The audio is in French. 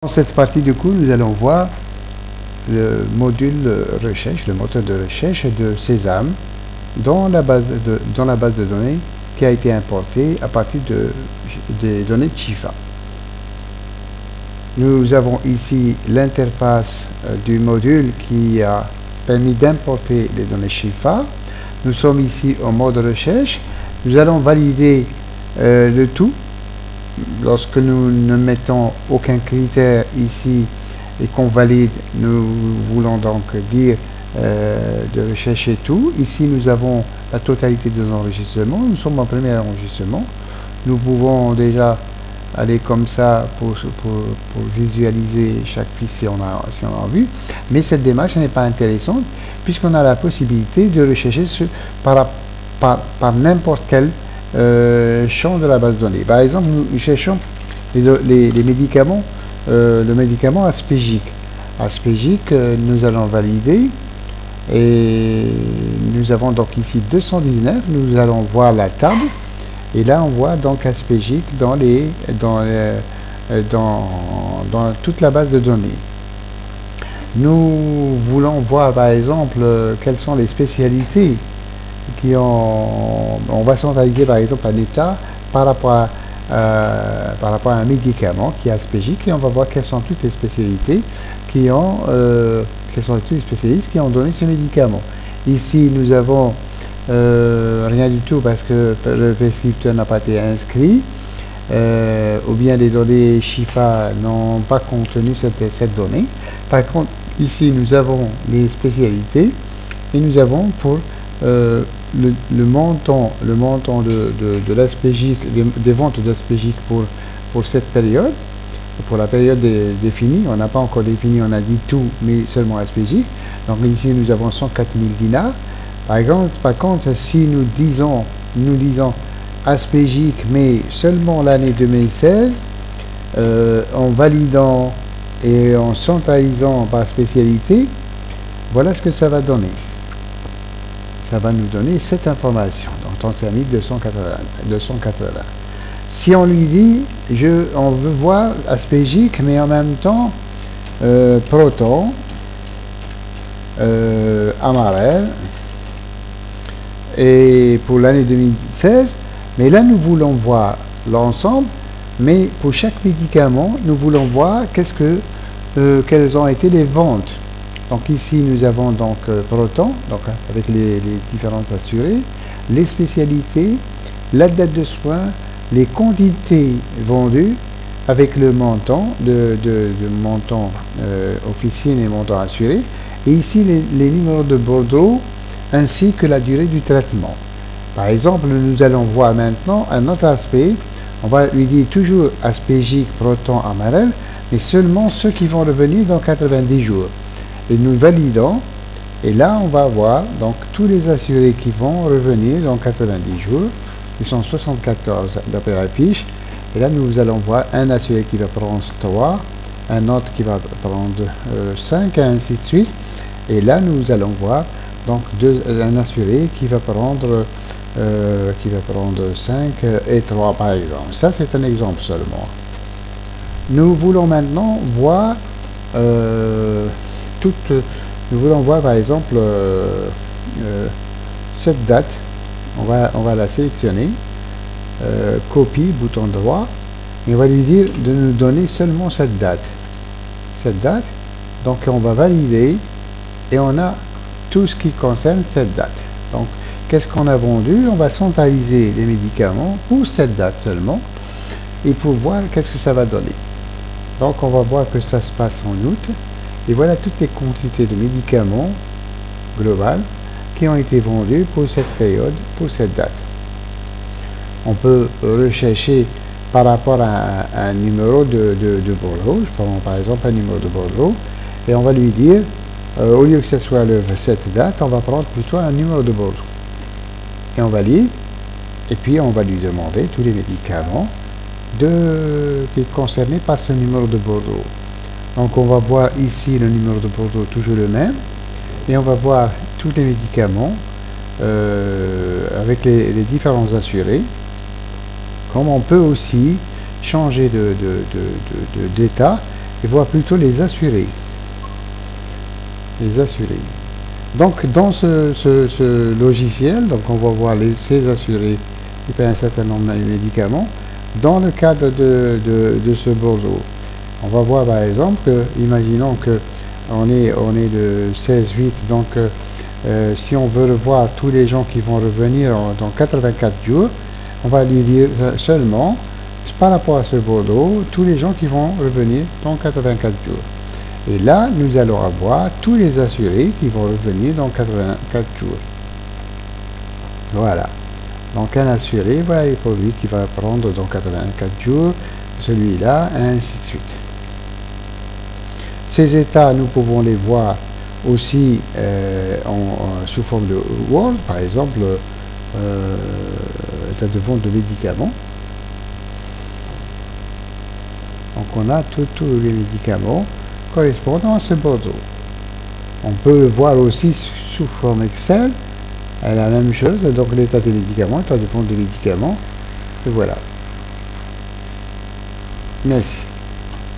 Dans cette partie du cours, nous allons voir le module recherche, le moteur de recherche de Sésame dans la base de données qui a été importée à partir des données de Shifa. Nous avons ici l'interface du module qui a permis d'importer les données Shifa. Nous sommes ici au mode recherche. Nous allons valider le tout. Lorsque nous ne mettons aucun critère ici et qu'on valide, nous voulons donc dire de rechercher tout. Ici, nous avons la totalité des enregistrements. Nous sommes en premier enregistrement. Nous pouvons déjà aller comme ça pour visualiser chaque fichier si on a envie. Mais cette démarche n'est pas intéressante puisqu'on a la possibilité de rechercher par n'importe quel champ de la base de données. Par exemple, nous cherchons les médicaments, le médicament aspégique. Aspégique, nous allons valider et nous avons donc ici 219. Nous allons voir la table et là on voit donc aspégique dans toute la base de données. Nous voulons voir par exemple quelles sont les spécialités on va centraliser par exemple un état par rapport à un médicament qui est aspégique et on va voir quelles sont toutes les spécialités quels sont tous les spécialistes qui ont donné ce médicament. Ici nous avons rien du tout parce que le prescripteur n'a pas été inscrit ou bien les données Shifa n'ont pas contenu cette donnée. Par contre ici nous avons les spécialités et nous avons pour le montant de l'aspégique, des ventes d'aspégique pour cette période, pour la période définie. On n'a pas encore défini, on a dit tout, mais seulement aspégique. Donc ici nous avons 104 000 dinars. Par contre, si nous disons aspégique, mais seulement l'année 2016, en validant et en centralisant par spécialité, voilà ce que ça va donner. Ça va nous donner cette information. Donc, on s'est mis 280. Si on lui dit, on veut voir aspégique, mais en même temps, proton, amarel, et pour l'année 2016, mais là, nous voulons voir l'ensemble, mais pour chaque médicament, nous voulons voir quelles ont été les ventes. Donc ici, nous avons donc Proton, donc avec les différents assurés, les spécialités, la date de soins, les quantités vendues avec le montant de montant officiel et montant assuré, et ici les numéros de bordereau ainsi que la durée du traitement. Par exemple, nous allons voir maintenant un autre aspect. On va lui dire toujours aspégique, Proton, amarel, mais seulement ceux qui vont revenir dans 90 jours. Et nous validons, et là on va voir donc tous les assurés qui vont revenir dans 90 jours, ils sont 74 d'après la fiche, et là nous allons voir un assuré qui va prendre 3, un autre qui va prendre 5, et ainsi de suite, et là nous allons voir donc un assuré qui va prendre 5 et 3 par exemple. Ça c'est un exemple seulement. Nous voulons maintenant voir nous voulons voir par exemple cette date. On va la sélectionner, copie, bouton droit, et on va lui dire de nous donner seulement cette date. Donc on va valider et on a tout ce qui concerne cette date. Donc qu'est-ce qu'on a vendu? On va centraliser les médicaments pour cette date seulement et pour voir qu'est-ce que ça va donner. Donc on va voir que ça se passe en août. Et voilà toutes les quantités de médicaments globales qui ont été vendus pour cette période, pour cette date. On peut rechercher par rapport à un numéro de bordereau. Je prends par exemple un numéro de bordereau et on va lui dire, au lieu que ce soit cette date, on va prendre plutôt un numéro de bordereau. Et on valide, et puis on va lui demander tous les médicaments qui sont concernés par ce numéro de bordereau. Donc on va voir ici le numéro de bordereau toujours le même et on va voir tous les médicaments avec les différents assurés. Comme on peut aussi changer d'état et voir plutôt les assurés. Les assurés. Donc, dans ce logiciel, donc on va voir ces assurés qui paient un certain nombre de médicaments dans le cadre de ce bordereau. On va voir par exemple que, imaginons que on est de 16-8, donc si on veut revoir tous les gens qui vont revenir dans 84 jours, on va lui dire seulement, par rapport à ce bordereau, tous les gens qui vont revenir dans 84 jours. Et là, nous allons avoir tous les assurés qui vont revenir dans 84 jours. Voilà. Donc un assuré, voilà les produits qu'il va prendre dans 84 jours, celui-là, et ainsi de suite. Ces états, nous pouvons les voir aussi sous forme de Word, par exemple, état de vente de médicaments. Donc on a tous les médicaments correspondant à ce bordereau. On peut le voir aussi sous forme Excel, la même chose, donc l'état des médicaments, l'état de vente des médicaments, et voilà. Merci.